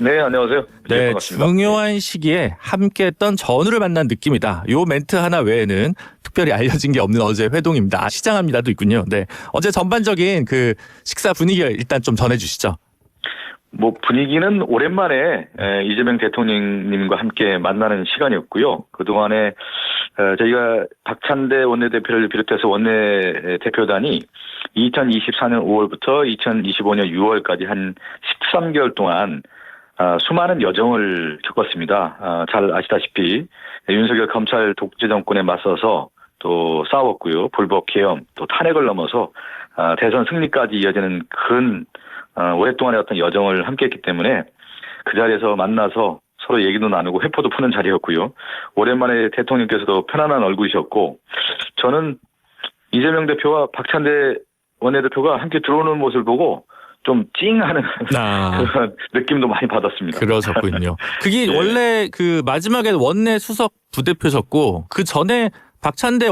네, 안녕하세요. 네, 반갑습니다. 중요한 시기에 함께했던 전우를 만난 느낌이다. 요 멘트 하나 외에는 특별히 알려진 게 없는 어제 회동입니다. 시장합니다도 있군요. 네, 어제 전반적인 그 식사 분위기를 일단 좀 전해주시죠. 뭐 분위기는 오랜만에 이재명 대통령님과 함께 만나는 시간이었고요. 그동안에 저희가 박찬대 원내대표를 비롯해서 원내대표단이 2024년 5월부터 2025년 6월까지 한 13개월 동안 수많은 여정을 겪었습니다. 잘 아시다시피 윤석열 검찰 독재 정권에 맞서서 또 싸웠고요. 불법 계엄, 또 탄핵을 넘어서 대선 승리까지 이어지는 큰 오랫동안의 어떤 여정을 함께했기 때문에 그 자리에서 만나서 서로 얘기도 나누고 회포도 푸는 자리였고요. 오랜만에 대통령께서도 편안한 얼굴이셨고 저는 이재명 대표와 박찬대 원내대표가 함께 들어오는 모습을 보고 좀 찡하는 그런 느낌도 많이 받았습니다. 그러셨군요. 그게 네. 원래 그 마지막에 원내 수석 부대표셨고 그 전에 박찬대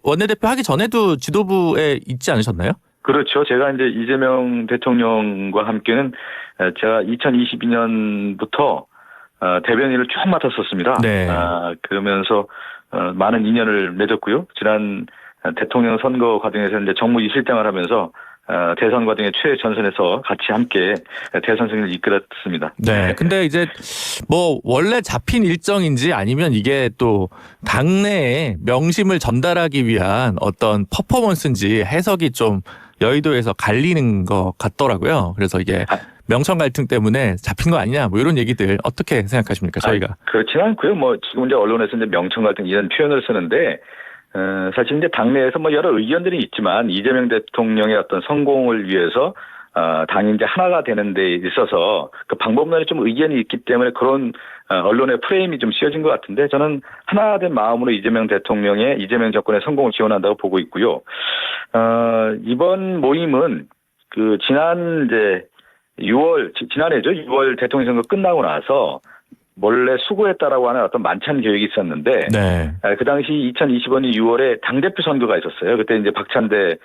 원내대표 하기 전에도 지도부에 있지 않으셨나요? 그렇죠. 제가 이제 이재명 대통령과 함께는 제가 2022년부터 대변인을 쭉 맡았었습니다. 네. 그러면서 많은 인연을 맺었고요. 지난 대통령 선거 과정에서 이제 정무 이실장을 하면서 대선 과정의 최전선에서 같이 함께 대선 승리를 이끌었습니다. 네. 근데 이제 뭐 원래 잡힌 일정인지 아니면 이게 또 당내에 명심을 전달하기 위한 어떤 퍼포먼스인지 해석이 좀 여의도에서 갈리는 것 같더라고요. 그래서 이게 명천 갈등 때문에 잡힌 거 아니냐 뭐 이런 얘기들 어떻게 생각하십니까? 저희가. 그렇지는 않고요. 뭐 지금 이제 언론에서 이제 명천 갈등 이런 표현을 쓰는데 사실 이제 당내에서 뭐 여러 의견들이 있지만 이재명 대통령의 어떤 성공을 위해서 당이 이제 하나가 되는 데 있어서 그 방법론에 좀 의견이 있기 때문에 그런 언론의 프레임이 좀 씌워진 것 같은데 저는 하나 된 마음으로 이재명 정권의 성공을 지원한다고 보고 있고요. 이번 모임은 그 지난 이제 지난해죠. 6월 대통령 선거 끝나고 나서 몰래 수고했다라고 하는 어떤 만찬 계획이 있었는데 네. 그 당시 2025년 6월에 당대표 선거가 있었어요. 그때 이제 박찬대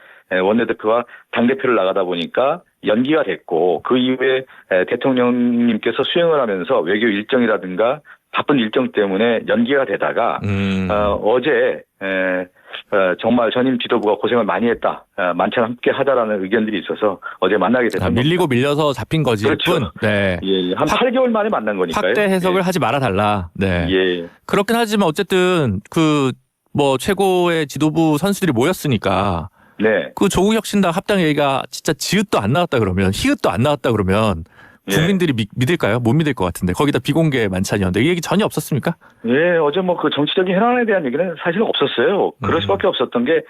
원내대표가 당대표를 나가다 보니까 연기가 됐고 그 이후에 대통령님께서 수행을 하면서 외교 일정이라든가 바쁜 일정 때문에 연기가 되다가 어제 정말 전임 지도부가 고생을 많이 했다. 만찬 함께 하자라는 의견들이 있어서 어제 만나게 됐습니다. 밀리고 밀려서 잡힌 거지. 그렇죠. 네. 예, 한 8개월 만에 만난 거니까요. 확대 해석을 하지 말아 달라. 네. 예. 그렇긴 하지만 어쨌든 그 뭐 최고의 지도부 선수들이 모였으니까 네. 그 조국 혁신당 합당 얘기가 진짜 지읒도 안 나왔다 그러면 히읗도 안 나왔다 그러면 국민들이 믿을까요? 못 믿을 것 같은데 거기다 비공개 만찬이었는데 이 얘기 전혀 없었습니까? 예, 어제 뭐 그 정치적인 현안에 대한 얘기는 사실 없었어요. 그럴 수밖에 없었던 게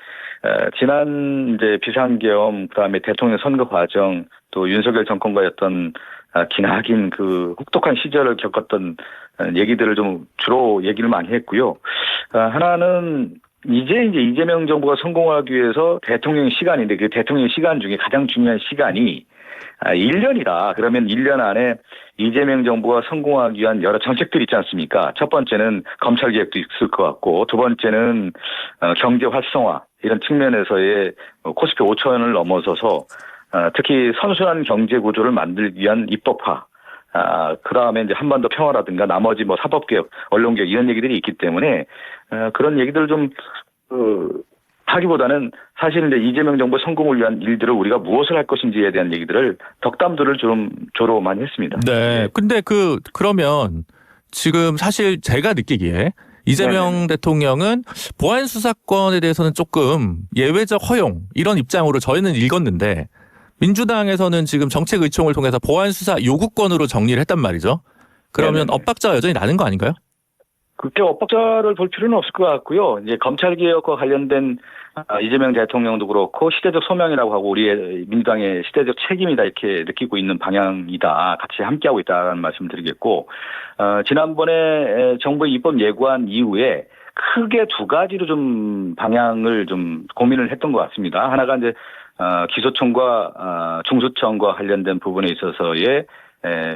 지난 이제 비상계엄 그다음에 대통령 선거 과정 또 윤석열 정권과의 어떤 기나긴 그 혹독한 시절을 겪었던 얘기들을 좀 주로 얘기를 많이 했고요. 하나는 이제 이재명 정부가 성공하기 위해서 대통령 시간인데 그 대통령 시간 중에 가장 중요한 시간이 1년이다. 그러면 1년 안에 이재명 정부가 성공하기 위한 여러 정책들이 있지 않습니까? 첫 번째는 검찰 개혁도 있을 것 같고 두 번째는 경제 활성화 이런 측면에서의 코스피 5천을 넘어서서 특히 선순환 경제 구조를 만들기 위한 입법화 그 다음에 이제 한반도 평화라든가 나머지 뭐 사법개혁, 언론개혁 이런 얘기들이 있기 때문에 그런 얘기들을 좀 하기보다는 사실 이제 이재명 정부 성공을 위한 일들을 우리가 무엇을 할 것인지에 대한 얘기들을 덕담들을 좀 주로 많이 했습니다. 네. 근데 그러면 지금 사실 제가 느끼기에 이재명 대통령은 보안 수사권에 대해서는 조금 예외적 허용 이런 입장으로 저희는 읽었는데 민주당에서는 지금 정책 의총을 통해서 보안 수사 요구권으로 정리를 했단 말이죠. 그러면 엇박자가 여전히 나는 거 아닌가요? 그렇게 엇박자를 볼 필요는 없을 것 같고요. 이제 검찰 개혁과 관련된 이재명 대통령도 그렇고 시대적 소명이라고 하고 우리의 민주당의 시대적 책임이다 이렇게 느끼고 있는 방향이다. 같이 함께하고 있다는 말씀 드리겠고 지난번에 정부의 입법 예고한 이후에 크게 두 가지로 좀 방향을 좀 고민을 했던 것 같습니다. 하나가 이제 기소청과 중수청과 관련된 부분에 있어서의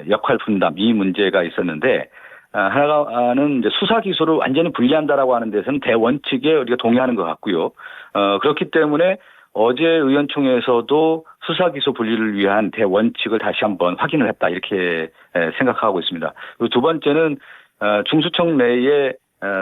역할 분담 이 문제가 있었는데 하나는 이제 수사 기소를 완전히 분리한다라고 하는 데서는 대원칙에 우리가 동의하는 것 같고요. 그렇기 때문에 어제 의원총회에서도 수사기소 분리를 위한 대원칙을 다시 한번 확인을 했다 이렇게 생각하고 있습니다. 그리고 두 번째는 중수청 내에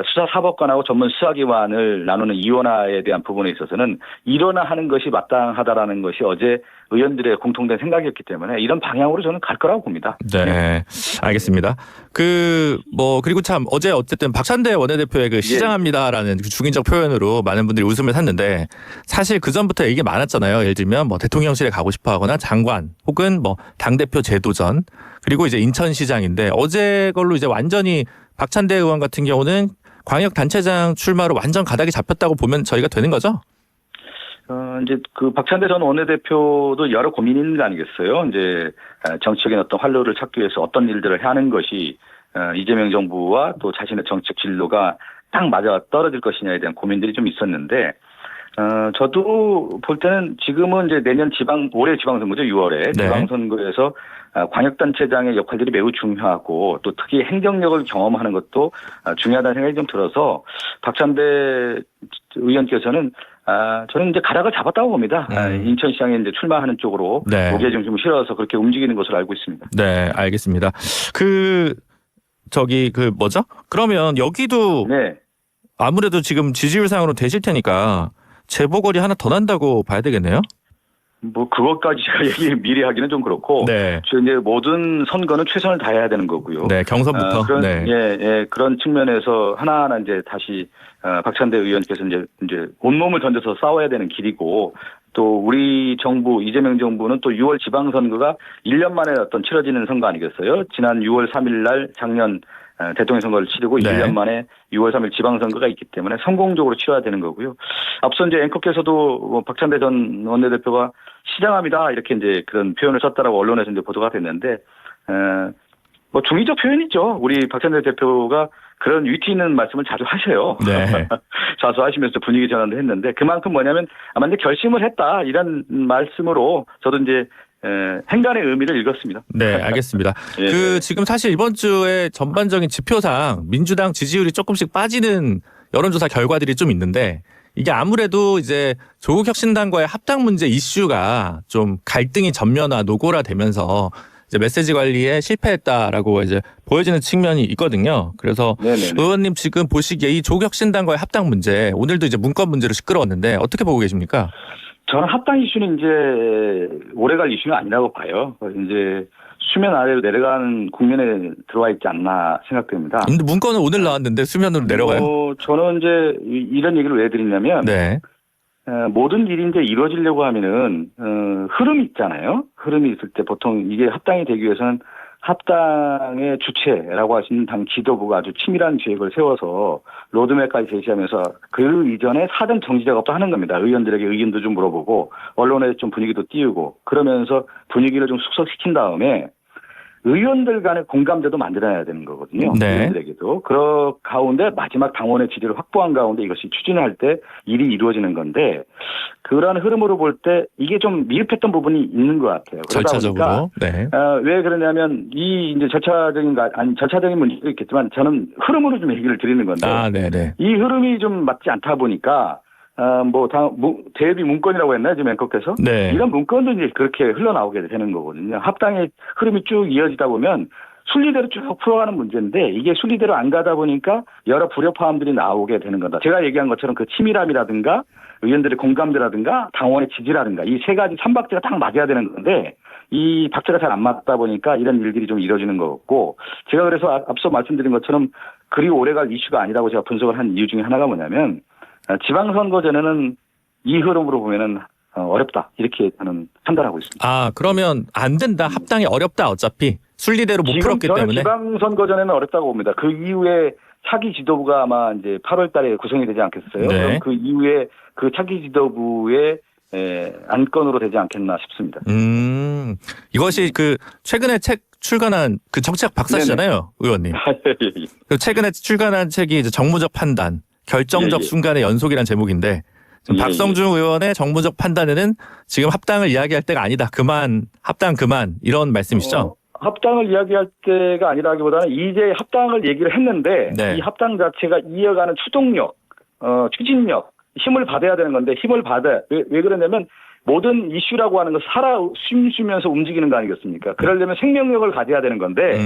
수사사법관하고 전문 수사기관을 나누는 이원화에 대한 부분에 있어서는 일원화하는 것이 마땅하다라는 것이 어제 의원들의 공통된 생각이었기 때문에 이런 방향으로 저는 갈 거라고 봅니다. 네, 알겠습니다. 그리고 참 어제 어쨌든 박찬대 원내대표의 그 시장합니다라는 그 중의적 표현으로 많은 분들이 웃음을 샀는데 사실 그 전부터 얘기 많았잖아요. 예를 들면 뭐 대통령실에 가고 싶어하거나 장관 혹은 뭐 당대표 재도전 그리고 이제 인천시장인데 어제 걸로 이제 완전히 박찬대 의원 같은 경우는 광역단체장 출마로 완전 가닥이 잡혔다고 보면 저희가 되는 거죠? 이제 그 박찬대 전 원내대표도 여러 고민이 있는 거 아니겠어요? 이제 정치적인 어떤 활로를 찾기 위해서 어떤 일들을 하는 것이 이재명 정부와 또 자신의 정책 진로가 딱 맞아 떨어질 것이냐에 대한 고민들이 좀 있었는데, 저도 볼 때는 지금은 이제 올해 지방선거죠, 6월에. 네. 지방선거에서 광역단체장의 역할들이 매우 중요하고 또 특히 행정력을 경험하는 것도 중요하다는 생각이 좀 들어서 박찬대 의원께서는 저는 이제 가닥을 잡았다고 봅니다. 인천시장에 이제 출마하는 쪽으로 네. 무게 중심을 실어서 그렇게 움직이는 것으로 알고 있습니다. 네, 알겠습니다. 그러면 여기도 네. 아무래도 지금 지지율상으로 되실 테니까 재보궐이 하나 더 난다고 봐야 되겠네요. 뭐 그것까지 제가 미리 하기는 좀 그렇고, 네. 이제 모든 선거는 최선을 다해야 되는 거고요. 네, 경선부터. 그런 측면에서 하나하나 이제 다시 박찬대 의원께서 이제 온몸을 던져서 싸워야 되는 길이고, 또 우리 정부 이재명 정부는 또 6월 지방선거가 1년 만에 어떤 치러지는 선거 아니겠어요? 지난 6월 3일 날 작년 대통령 선거를 치르고 네. 1년 만에 6월 3일 지방선거가 있기 때문에 성공적으로 치러야 되는 거고요. 앞서 이제 앵커께서도 박찬대 전 원내대표가 시장합니다 이렇게 이제 그런 표현을 썼다라고 언론에서 이제 보도가 됐는데, 뭐 중의적 표현이죠. 우리 박찬대 대표가 그런 위트 있는 말씀을 자주 하셔요. 네. 자주 하시면서 분위기 전환도 했는데 그만큼 뭐냐면 아마 이제 결심을 했다 이런 말씀으로 저도 이제 행간의 의미를 읽었습니다. 네, 알겠습니다. 예. 지금 사실 이번 주에 전반적인 지표상 민주당 지지율이 조금씩 빠지는 여론조사 결과들이 좀 있는데 이게 아무래도 이제 조국 혁신당과의 합당 문제 이슈가 좀 갈등이 전면화 노골화 되면서 이제 메시지 관리에 실패했다라고 이제 보여지는 측면이 있거든요. 그래서 네네네. 의원님 지금 보시기에 이 조국 혁신당과의 합당 문제 오늘도 이제 문건 문제로 시끄러웠는데 어떻게 보고 계십니까? 저는 합당 이슈는 이제 오래갈 이슈는 아니라고 봐요. 이제 수면 아래로 내려가는 국면에 들어와 있지 않나 생각됩니다. 근데 문건은 오늘 나왔는데 수면으로 내려가요? 저는 이제 이런 얘기를 왜 드리냐면, 네. 모든 일이 이제 이루어지려고 하면은 흐름이 있잖아요. 흐름이 있을 때 보통 이게 합당이 되기 위해서는 합당의 주체라고 하시는 당 지도부가 아주 치밀한 계획을 세워서 로드맵까지 제시하면서 그 이전에 사전 정지 작업도 하는 겁니다. 의원들에게 의견도 좀 물어보고 언론에 좀 분위기도 띄우고 그러면서 분위기를 좀 숙성시킨 다음에 의원들 간의 공감대도 만들어야 되는 거거든요. 네. 의원들에게도. 그런 가운데 마지막 당원의 지지를 확보한 가운데 이것이 추진할 때 일이 이루어지는 건데 그러한 흐름으로 볼 때 이게 좀 미흡했던 부분이 있는 것 같아요. 절차적으로. 네. 왜 그러냐면 이 이제 절차적인 문제도 있겠지만 저는 흐름으로 좀 얘기를 드리는 건데 네네. 이 흐름이 좀 맞지 않다 보니까 대비 문건이라고 했나요, 지금 앵커께서? 네. 이런 문건도 이제 그렇게 흘러나오게 되는 거거든요. 합당의 흐름이 쭉 이어지다 보면 순리대로 쭉 풀어가는 문제인데 이게 순리대로 안 가다 보니까 여러 불협화음들이 나오게 되는 거다. 제가 얘기한 것처럼 그 치밀함이라든가 의원들의 공감대라든가 당원의 지지라든가 이 세 가지 삼박자가 딱 맞아야 되는 건데 이 박자가 잘 안 맞다 보니까 이런 일들이 좀 이루어지는 것 같고 제가 그래서 앞서 말씀드린 것처럼 그리 오래갈 이슈가 아니라고 제가 분석을 한 이유 중에 하나가 뭐냐면 지방선거 전에는 이 흐름으로 보면은 어렵다 이렇게 저는 판단하고 있습니다. 그러면 안 된다. 합당이 어렵다. 어차피 순리대로 못 풀었기 저는 때문에. 지방선거 전에는 어렵다고 봅니다. 그 이후에 차기 지도부가 아마 이제 8월달에 구성이 되지 않겠어요? 네. 그럼 그 이후에 그 차기 지도부의 안건으로 되지 않겠나 싶습니다. 이것이 그 최근에 책 출간한 그 정치학 박사시잖아요, 의원님. 그 최근에 출간한 책이 이제 정무적 판단, 결정적 순간의 연속이란 제목인데 지금 박성중 의원의 정무적 판단에는 지금 합당을 이야기할 때가 아니다. 합당 그만 이런 말씀이시죠? 합당을 이야기할 때가 아니라기보다는 이제 합당을 얘기를 했는데 네. 이 합당 자체가 이어가는 추동력, 추진력 힘을 받아야 되는 건데 힘을 받아 왜 그러냐면 모든 이슈라고 하는 건 숨쉬면서 움직이는 거 아니겠습니까? 그러려면 생명력을 가져야 되는 건데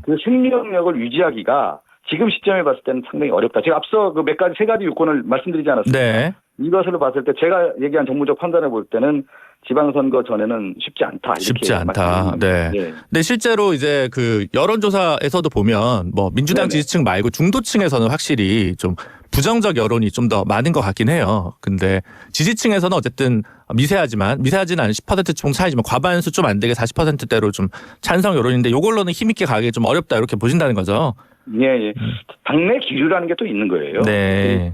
그 생명력을 유지하기가 지금 시점에 봤을 때는 상당히 어렵다. 제가 앞서 그 세 가지 요건을 말씀드리지 않았습니까? 네. 이것을 봤을 때 제가 얘기한 정무적 판단을 볼 때는 지방선거 전에는 쉽지 않다. 이렇게 쉽지 않다. 네. 네. 근데 실제로 이제 그 여론조사에서도 보면 뭐 민주당 네네. 지지층 말고 중도층에서는 확실히 좀 부정적 여론이 좀 더 많은 것 같긴 해요. 근데 지지층에서는 어쨌든 미세하지는 않은 10% 정도 차이지만 과반수 좀 안 되게 40%대로 좀 찬성 여론인데 이걸로는 힘있게 가기 좀 어렵다 이렇게 보신다는 거죠. 예. 당내 기류라는 게 또 있는 거예요. 네.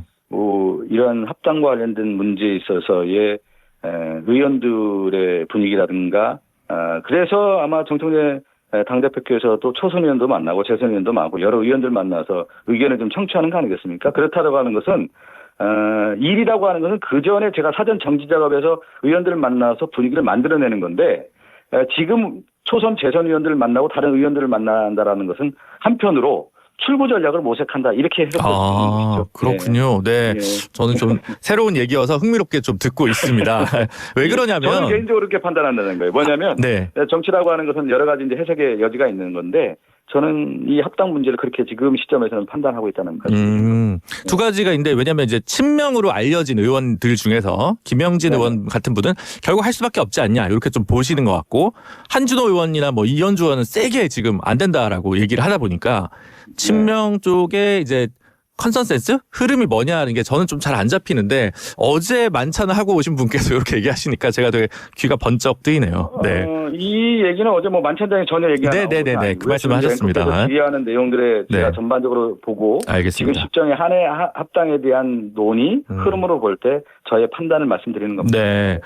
이런 합당과 관련된 문제에 있어서의 의원들의 분위기라든가 그래서 아마 정청래 당대표께서도 초선 의원도 만나고 재선 의원도 많고 여러 의원들 만나서 의견을 좀 청취하는 거 아니겠습니까? 그렇다고 하는 것은 일이라고 하는 것은 그 전에 제가 사전 정치 작업에서 의원들을 만나서 분위기를 만들어내는 건데 지금 초선 재선 의원들을 만나고 다른 의원들을 만난다라는 것은 한편으로 출구 전략을 모색한다 이렇게 해석할 수 있는 것이죠. 그렇군요. 네. 저는 좀 새로운 얘기여서 흥미롭게 좀 듣고 있습니다. 왜 그러냐면 저는 개인적으로 그렇게 판단한다는 거예요. 뭐냐면 네. 정치라고 하는 것은 여러 가지 이제 해석의 여지가 있는 건데 저는 이 합당 문제를 그렇게 지금 시점에서는 판단하고 있다는 거죠. 두 가지가 있는데 왜냐하면 이제 친명으로 알려진 의원들 중에서 김영진 네. 의원 같은 분은 결국 할 수밖에 없지 않냐 이렇게 좀 보시는 것 같고 한준호 의원이나 뭐 이현주 의원은 세게 지금 안 된다라고 얘기를 하다 보니까 친명 쪽에 이제 컨센서스 흐름이 뭐냐 하는 게 저는 좀 잘 안 잡히는데 어제 만찬을 하고 오신 분께서 이렇게 얘기하시니까 제가 되게 귀가 번쩍 뜨이네요. 네. 이 얘기는 어제 뭐 만찬장에 전혀 얘기 안 하고 네네네 그 말씀을 하셨습니다. 질의하는 내용들에 제가 네. 전반적으로 보고 알겠습니다. 지금 시점에 합당에 대한 논의 흐름으로 볼 때 저의 판단을 말씀드리는 겁니다. 네.